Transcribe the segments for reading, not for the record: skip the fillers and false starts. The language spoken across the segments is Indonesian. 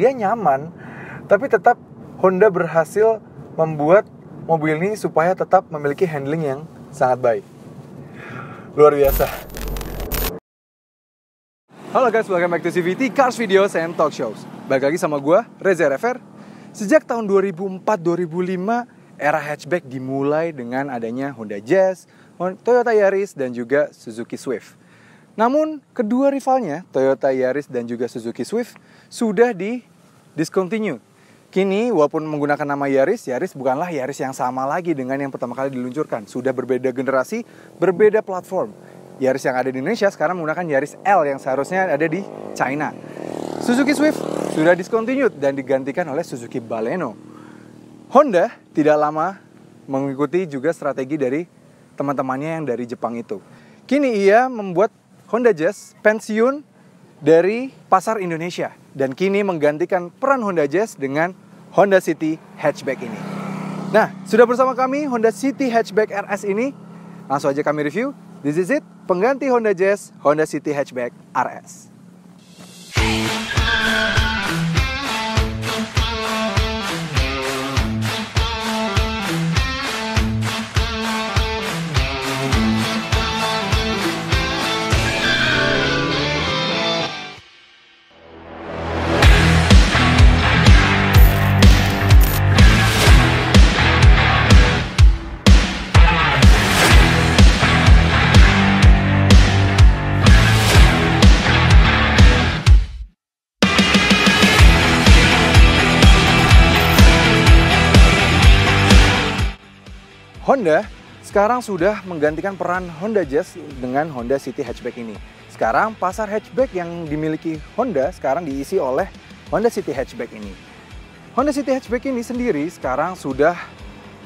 dia nyaman, tapi tetap Honda berhasil membuat mobil ini supaya tetap memiliki handling yang sangat baik. Luar biasa. Halo guys, welcome back to CVT Cars Videos and Talk Shows. Balik lagi sama gue, Reza Rever. Sejak tahun 2004-2005, era hatchback dimulai dengan adanya Honda Jazz, Toyota Yaris, dan juga Suzuki Swift. Namun, kedua rivalnya, Toyota Yaris dan juga Suzuki Swift, sudah di-discontinue. Kini, walaupun menggunakan nama Yaris bukanlah Yaris yang sama lagi dengan yang pertama kali diluncurkan. Sudah berbeda generasi, berbeda platform. Yaris yang ada di Indonesia sekarang menggunakan Yaris L yang seharusnya ada di China. Suzuki Swift sudah discontinued dan digantikan oleh Suzuki Baleno. Honda tidak lama mengikuti juga strategi dari teman-temannya yang dari Jepang itu. Kini ia membuat Honda Jazz pensiun dari pasar Indonesia dan kini menggantikan peran Honda Jazz dengan Honda City Hatchback ini. Nah, sudah bersama kami Honda City Hatchback RS ini. Langsung aja kami review. This is it, pengganti Honda Jazz, Honda City Hatchback RS. Honda sekarang sudah menggantikan peran Honda Jazz dengan Honda City Hatchback ini. Sekarang pasar hatchback yang dimiliki Honda sekarang diisi oleh Honda City Hatchback ini. Honda City Hatchback ini sendiri sekarang sudah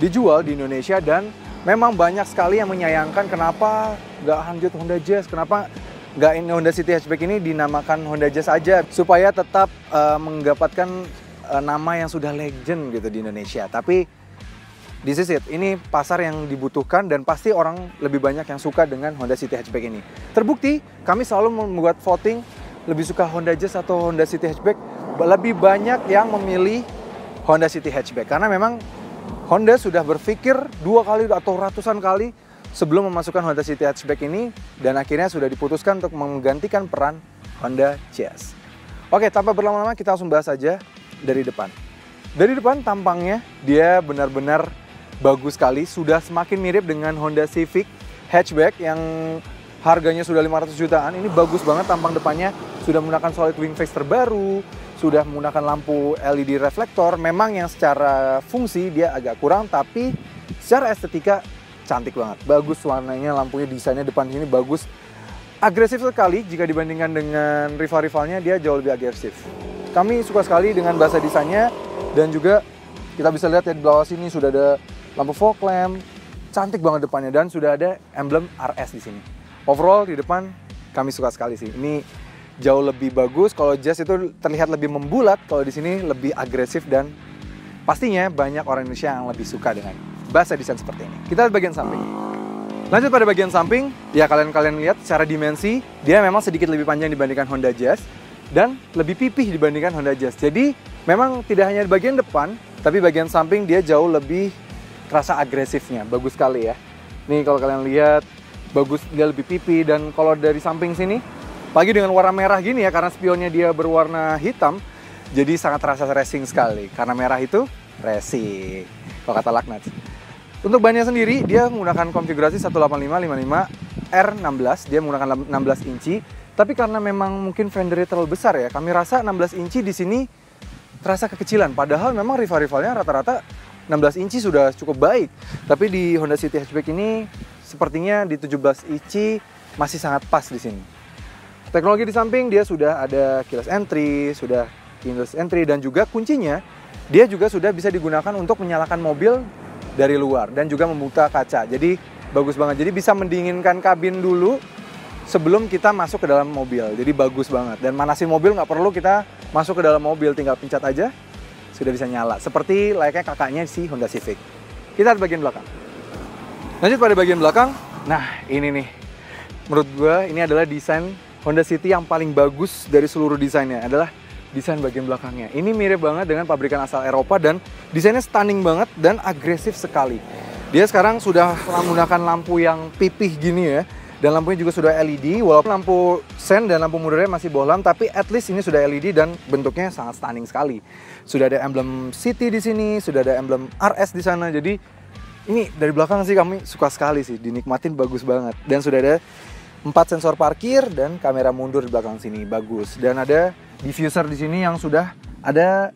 dijual di Indonesia dan memang banyak sekali yang menyayangkan kenapa nggak lanjut Honda Jazz, kenapa nggak Honda City Hatchback ini dinamakan Honda Jazz aja supaya tetap mendapatkan nama yang sudah legend gitu di Indonesia. Tapi this is it, ini pasar yang dibutuhkan dan pasti orang lebih banyak yang suka dengan Honda City Hatchback ini. Terbukti, kami selalu membuat voting lebih suka Honda Jazz atau Honda City Hatchback. Lebih banyak yang memilih Honda City Hatchback karena memang Honda sudah berpikir 2 kali atau ratusan kali sebelum memasukkan Honda City Hatchback ini dan akhirnya sudah diputuskan untuk menggantikan peran Honda Jazz. Oke, tanpa berlama-lama kita langsung bahas aja dari depan. Dari depan tampangnya dia benar-benar bagus sekali, sudah semakin mirip dengan Honda Civic Hatchback yang harganya sudah 500 jutaan. Ini bagus banget tampang depannya, sudah menggunakan solid wing face terbaru, sudah menggunakan lampu LED reflektor. Memang yang secara fungsi dia agak kurang, tapi secara estetika cantik banget. Bagus warnanya, lampunya, desainnya depan sini bagus. Agresif sekali jika dibandingkan dengan rival-rivalnya, dia jauh lebih agresif. Kami suka sekali dengan bahasa desainnya dan juga kita bisa lihat ya di bawah sini sudah ada lampu fog lamp, cantik banget depannya dan sudah ada emblem RS di sini. Overall di depan kami suka sekali sih. Ini jauh lebih bagus. Kalau Jazz itu terlihat lebih membulat, kalau di sini lebih agresif dan pastinya banyak orang Indonesia yang lebih suka dengan bahasa desain seperti ini. Kita lihat bagian samping. Lanjut pada bagian samping, ya kalian lihat secara dimensi dia memang sedikit lebih panjang dibandingkan Honda Jazz dan lebih pipih dibandingkan Honda Jazz. Jadi memang tidak hanya di bagian depan, tapi bagian samping dia jauh lebih terasa agresifnya, bagus sekali ya. Nih kalau kalian lihat, bagus, dia lebih pipi. Dan kalau dari samping sini, apalagi dengan warna merah gini ya, karena spionnya dia berwarna hitam, jadi sangat terasa racing sekali. Karena merah itu racing, kalau kata Laknats. Untuk bannya sendiri, dia menggunakan konfigurasi 185-55 R16, dia menggunakan 16 inci. Tapi karena memang mungkin fendernya terlalu besar ya, kami rasa 16 inci di sini terasa kekecilan. Padahal memang rival-rivalnya rata-rata 16 inci sudah cukup baik. Tapi di Honda City Hatchback ini sepertinya di 17 inci masih sangat pas di sini. Teknologi di samping dia sudah ada keyless entry, sudah keyless entry dan juga kuncinya dia juga sudah bisa digunakan untuk menyalakan mobil dari luar dan juga membuka kaca. Jadi bagus banget. Jadi bisa mendinginkan kabin dulu sebelum kita masuk ke dalam mobil. Jadi bagus banget. Dan manasin mobil nggak perlu kita masuk ke dalam mobil, tinggal pencet aja sudah bisa nyala. Seperti layaknya kakaknya si Honda Civic. Kita lihat bagian belakang. Lanjut pada bagian belakang. Nah ini nih, menurut gue ini adalah desain Honda City yang paling bagus dari seluruh desainnya. Adalah desain bagian belakangnya. Ini mirip banget dengan pabrikan asal Eropa dan desainnya stunning banget dan agresif sekali. Dia sekarang sudah menggunakan lampu yang pipih gini ya. Dan lampunya juga sudah LED, walaupun lampu sen dan lampu mundurnya masih bohlam, tapi at least ini sudah LED dan bentuknya sangat stunning sekali. Sudah ada emblem City di sini, sudah ada emblem RS di sana. Jadi ini dari belakang sih kami suka sekali sih, dinikmatin bagus banget. Dan sudah ada 4 sensor parkir dan kamera mundur di belakang sini, bagus. Dan ada diffuser di sini yang sudah ada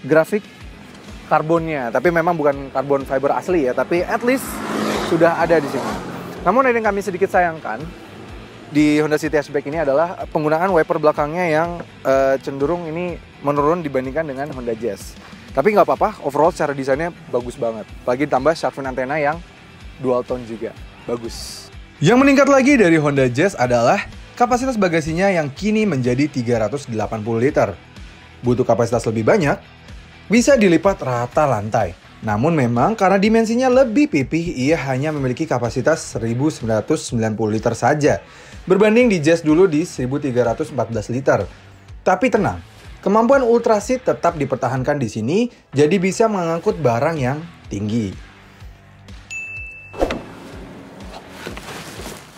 grafik karbonnya, tapi memang bukan karbon fiber asli ya, tapi at least sudah ada di sini. Namun yang kami sedikit sayangkan di Honda City Hatchback ini adalah penggunaan wiper belakangnya yang cenderung ini menurun dibandingkan dengan Honda Jazz. Tapi nggak apa-apa, overall secara desainnya bagus banget. Apalagi tambah shark fin antena yang dual tone juga, bagus. Yang meningkat lagi dari Honda Jazz adalah kapasitas bagasinya yang kini menjadi 380 liter. Butuh kapasitas lebih banyak, bisa dilipat rata lantai. Namun memang karena dimensinya lebih pipih, ia hanya memiliki kapasitas 1990 liter saja. Berbanding di Jazz dulu di 1314 liter. Tapi tenang, kemampuan Ultra Seat tetap dipertahankan di sini, jadi bisa mengangkut barang yang tinggi.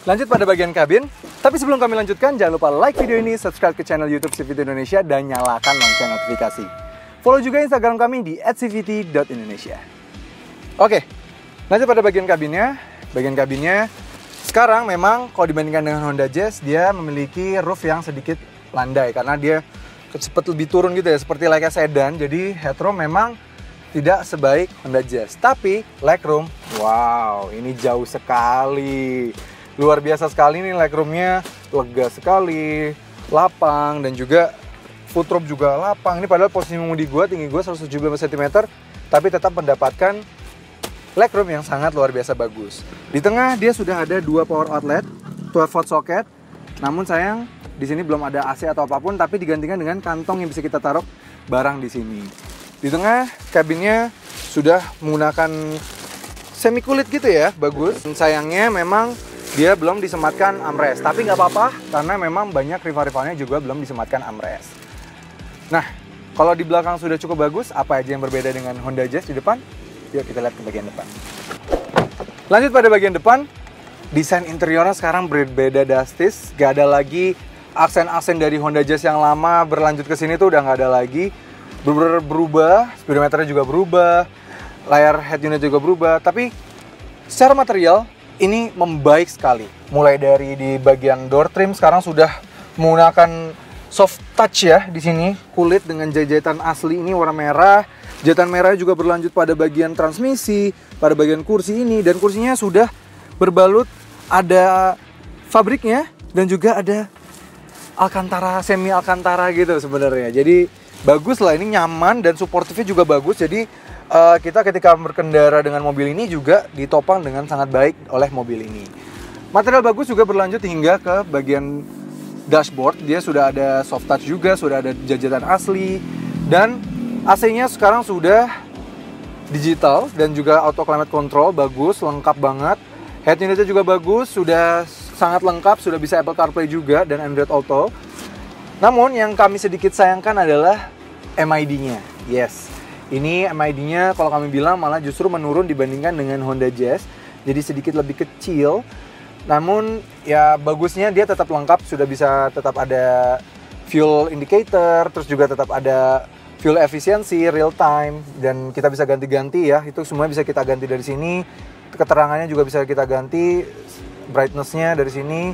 Lanjut pada bagian kabin, tapi sebelum kami lanjutkan, jangan lupa like video ini, subscribe ke channel YouTube CVT Indonesia, dan nyalakan lonceng notifikasi. Follow juga Instagram kami di @cvt.indonesia. Oke, lanjut pada bagian kabinnya. Bagian kabinnya sekarang memang kalau dibandingkan dengan Honda Jazz, dia memiliki roof yang sedikit landai karena dia cepat lebih turun gitu ya, seperti layaknya sedan. Jadi headroom memang tidak sebaik Honda Jazz. Tapi legroom, wow, ini jauh sekali. Luar biasa sekali nih legroomnya, lega sekali, lapang dan juga foot rope juga lapang. Ini padahal posisi mengemudi gue, tinggi gue 175 cm, tapi tetap mendapatkan legroom yang sangat luar biasa bagus. Di tengah dia sudah ada 2 power outlet, 12 volt socket. Namun sayang di sini belum ada AC atau apapun, tapi digantikan dengan kantong yang bisa kita taruh barang di sini. Di tengah kabinnya sudah menggunakan semi kulit gitu ya, bagus. Sayangnya memang dia belum disematkan armrest, tapi nggak apa-apa karena memang banyak rival-rivalnya juga belum disematkan armrest. Nah, kalau di belakang sudah cukup bagus, apa aja yang berbeda dengan Honda Jazz di depan? Yuk kita lihat ke bagian depan. Lanjut pada bagian depan, desain interiornya sekarang berbeda drastis. Gak ada lagi aksen-aksen dari Honda Jazz yang lama berlanjut ke sini tuh udah nggak ada lagi. Berubah, speedometernya juga berubah, layar head unit juga berubah. Tapi secara material ini membaik sekali. Mulai dari di bagian door trim sekarang sudah menggunakan soft touch ya di sini, kulit dengan jahitan asli ini warna merah. Jahitan merah juga berlanjut pada bagian transmisi, pada bagian kursi ini, dan kursinya sudah berbalut ada fabriknya dan juga ada alcantara, semi alcantara gitu sebenarnya. Jadi bagus lah, ini nyaman dan suportifnya juga bagus. Jadi kita ketika berkendara dengan mobil ini juga ditopang dengan sangat baik oleh mobil ini. Material bagus juga berlanjut hingga ke bagian dashboard. Dia sudah ada soft touch juga, sudah ada jahitan asli, dan AC-nya sekarang sudah digital dan juga auto climate control, bagus, lengkap banget. Head unitnya juga bagus, sudah sangat lengkap, sudah bisa Apple CarPlay juga dan Android Auto. Namun yang kami sedikit sayangkan adalah MID-nya. Yes, ini MID-nya kalau kami bilang malah justru menurun dibandingkan dengan Honda Jazz, jadi sedikit lebih kecil. Namun ya bagusnya dia tetap lengkap, sudah bisa tetap ada fuel indicator, terus juga tetap ada fuel efisiensi, real time, dan kita bisa ganti-ganti ya. Itu semua bisa kita ganti dari sini. Keterangannya juga bisa kita ganti, brightness-nya dari sini,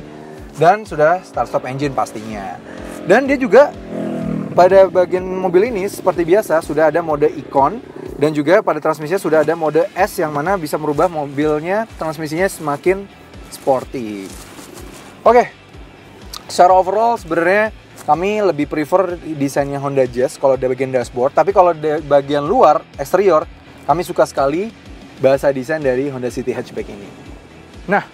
dan sudah start stop engine pastinya. Dan dia juga pada bagian mobil ini seperti biasa sudah ada mode Icon, dan juga pada transmisinya sudah ada mode S yang mana bisa merubah mobilnya, transmisinya semakin sporty. Oke, secara overall sebenarnya kami lebih prefer desainnya Honda Jazz kalau di bagian dashboard. Tapi kalau di bagian luar, eksterior, kami suka sekali bahasa desain dari Honda City Hatchback ini. Nah,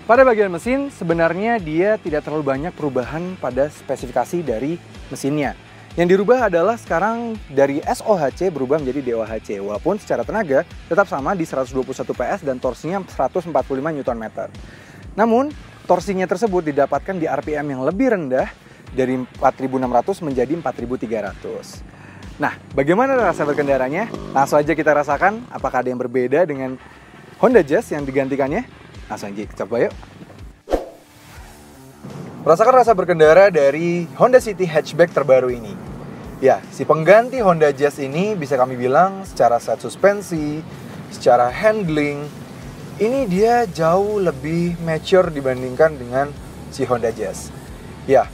pada bagian mesin sebenarnya dia tidak terlalu banyak perubahan pada spesifikasi dari mesinnya. Yang dirubah adalah sekarang dari SOHC berubah menjadi DOHC. Walaupun secara tenaga tetap sama di 121 PS dan torsinya 145 Nm. Namun, torsinya tersebut didapatkan di RPM yang lebih rendah dari 4.600 menjadi 4.300. Nah, bagaimana rasa berkendaranya? Langsung aja kita rasakan apakah ada yang berbeda dengan Honda Jazz yang digantikannya. Langsung aja kita coba yuk. Rasakan rasa berkendara dari Honda City Hatchback terbaru ini. Ya, si pengganti Honda Jazz ini bisa kami bilang secara set suspensi, secara handling, ini dia jauh lebih mature dibandingkan dengan si Honda Jazz. Ya,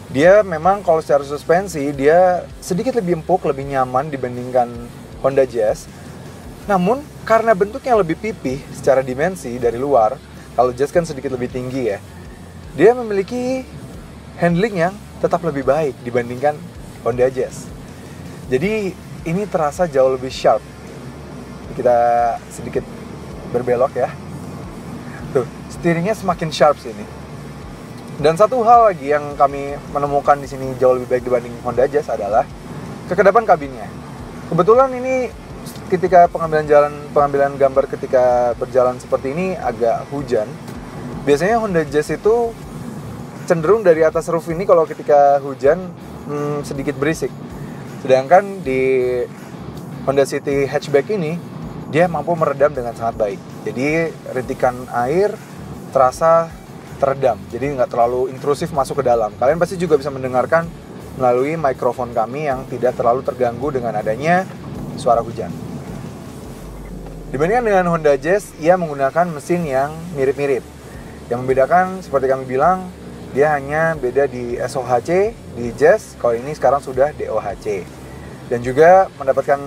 dia memang kalau secara suspensi dia sedikit lebih empuk, lebih nyaman dibandingkan Honda Jazz. Namun karena bentuknya lebih pipih secara dimensi dari luar, kalau Jazz kan sedikit lebih tinggi ya, dia memiliki handling yang tetap lebih baik dibandingkan Honda Jazz. Jadi ini terasa jauh lebih sharp. Kita sedikit berbelok ya. Tuh, steeringnya semakin sharp sini. Dan satu hal lagi yang kami menemukan di sini jauh lebih baik dibanding Honda Jazz adalah kekedapan kabinnya. Kebetulan ini ketika pengambilan gambar ketika berjalan seperti ini agak hujan. Biasanya Honda Jazz itu cenderung dari atas roof ini kalau ketika hujan sedikit berisik. Sedangkan di Honda City Hatchback ini dia mampu meredam dengan sangat baik. Jadi rintikan air terasa teredam, jadi nggak terlalu intrusif masuk ke dalam. Kalian pasti juga bisa mendengarkan melalui mikrofon kami yang tidak terlalu terganggu dengan adanya suara hujan. Dibandingkan dengan Honda Jazz, ia menggunakan mesin yang mirip-mirip. Yang membedakan seperti kami bilang, dia hanya beda di SOHC, di Jazz, kalau ini sekarang sudah DOHC. Dan juga mendapatkan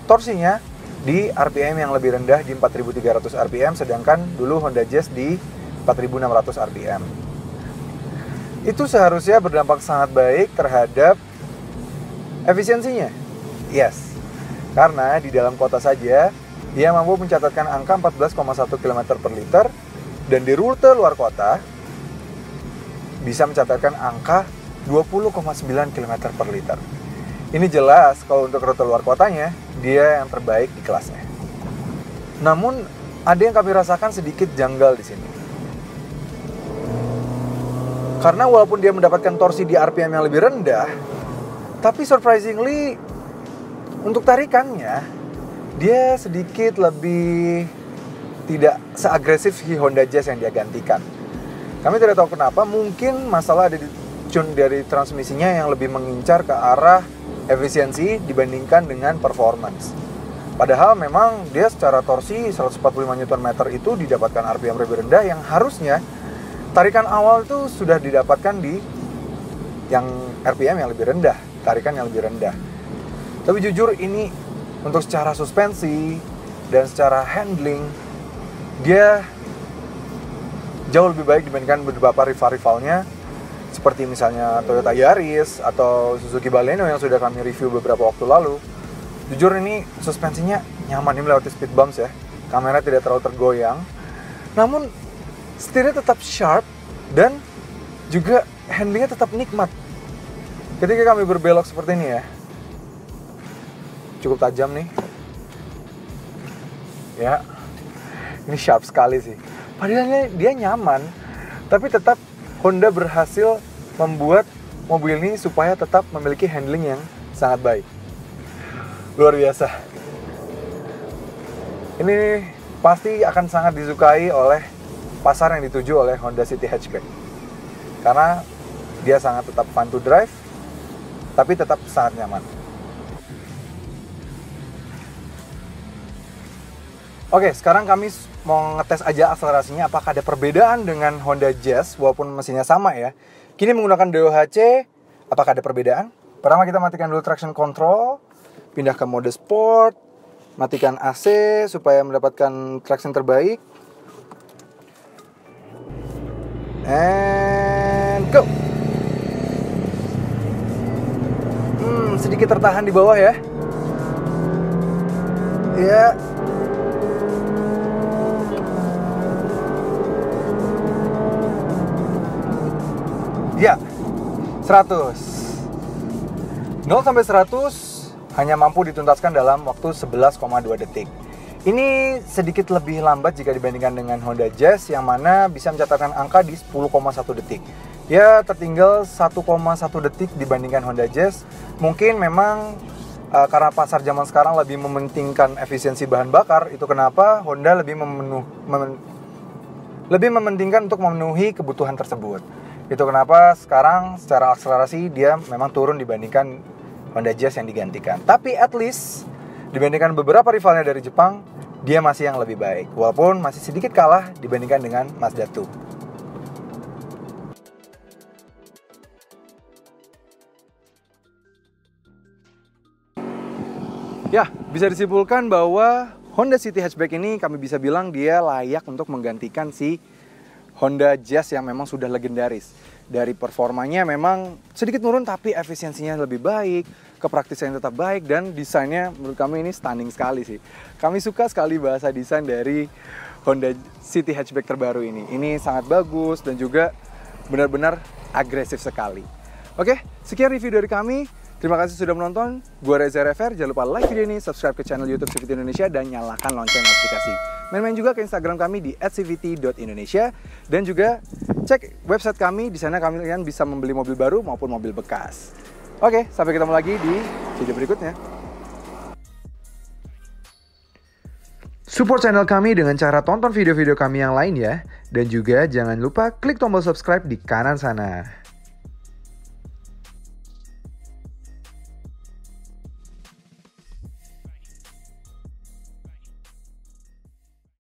torsinya di RPM yang lebih rendah di 4.300 RPM, sedangkan dulu Honda Jazz di 4.600 RPM. Itu seharusnya berdampak sangat baik terhadap efisiensinya. Yes, karena di dalam kota saja, dia mampu mencatatkan angka 14,1 km per liter, dan di rute luar kota bisa mencatatkan angka 20,9 km per liter. Ini jelas kalau untuk rute luar kotanya, dia yang terbaik di kelasnya. Namun, ada yang kami rasakan sedikit janggal di sini. Karena walaupun dia mendapatkan torsi di RPM yang lebih rendah, tapi surprisingly, untuk tarikannya, dia sedikit lebih tidak seagresif si Honda Jazz yang dia gantikan. Kami tidak tahu kenapa, mungkin masalah ada di tune dari transmisinya yang lebih mengincar ke arah efisiensi dibandingkan dengan performance. Padahal memang dia secara torsi 145 Nm itu didapatkan RPM lebih rendah yang harusnya tarikan awal itu sudah didapatkan di yang RPM yang lebih rendah, tarikan yang lebih rendah. Tapi jujur ini untuk secara suspensi dan secara handling dia jauh lebih baik dibandingkan beberapa rival-rivalnya seperti misalnya Toyota Yaris atau Suzuki Baleno yang sudah kami review beberapa waktu lalu. Jujur ini suspensinya nyaman, ini melewati speed bumps ya, kamera tidak terlalu tergoyang, namun setirnya tetap sharp dan juga handlingnya tetap nikmat ketika kami berbelok seperti ini ya. Cukup tajam nih ya, ini sharp sekali sih. Padahal dia nyaman, tapi tetap Honda berhasil membuat mobil ini supaya tetap memiliki handling yang sangat baik. Luar biasa. Ini pasti akan sangat disukai oleh pasar yang dituju oleh Honda City Hatchback, karena dia sangat tetap fun to drive, tapi tetap sangat nyaman. Oke, sekarang kami mau ngetes aja akselerasinya apakah ada perbedaan dengan Honda Jazz walaupun mesinnya sama ya. Kini menggunakan DOHC, apakah ada perbedaan? Pertama kita matikan dulu traction control, pindah ke mode sport, matikan AC supaya mendapatkan traction terbaik. And go. Sedikit tertahan di bawah ya. Ya. Ya, 100. 0 sampai 100 hanya mampu dituntaskan dalam waktu 11,2 detik. Ini sedikit lebih lambat jika dibandingkan dengan Honda Jazz yang mana bisa mencatatkan angka di 10,1 detik. Ya tertinggal 1,1 detik dibandingkan Honda Jazz. Mungkin memang karena pasar zaman sekarang lebih mementingkan efisiensi bahan bakar, itu kenapa Honda lebih mementingkan untuk memenuhi kebutuhan tersebut. Itu kenapa sekarang secara akselerasi dia memang turun dibandingkan Honda Jazz yang digantikan. Tapi at least dibandingkan beberapa rivalnya dari Jepang, dia masih yang lebih baik. Walaupun masih sedikit kalah dibandingkan dengan Mazda 2. Ya, bisa disimpulkan bahwa Honda City Hatchback ini kami bisa bilang dia layak untuk menggantikan si Honda Jazz yang memang sudah legendaris. Dari performanya memang sedikit turun tapi efisiensinya lebih baik, kepraktisannya tetap baik, dan desainnya menurut kami ini stunning sekali sih. Kami suka sekali bahasa desain dari Honda City Hatchback terbaru ini. Ini sangat bagus dan juga benar-benar agresif sekali. Oke, sekian review dari kami. Terima kasih sudah menonton. Gua Reza Rever. Jangan lupa like video ini, subscribe ke channel YouTube CVT Indonesia, dan nyalakan lonceng notifikasi. Main-main juga ke Instagram kami di @cvt.indonesia, dan juga cek website kami. Di sana kalian bisa membeli mobil baru maupun mobil bekas. Oke, sampai ketemu lagi di video berikutnya. Support channel kami dengan cara tonton video-video kami yang lain ya. Dan juga jangan lupa klik tombol subscribe di kanan sana.